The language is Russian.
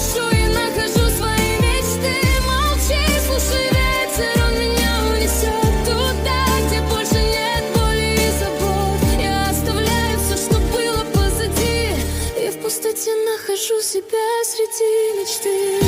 дышу и нахожу свои мечты. Молчи, слушай ветер, он меня унесет туда, где больше нет боли и забот. Я оставляю все, что было позади, и в пустоте нахожу себя среди мечты.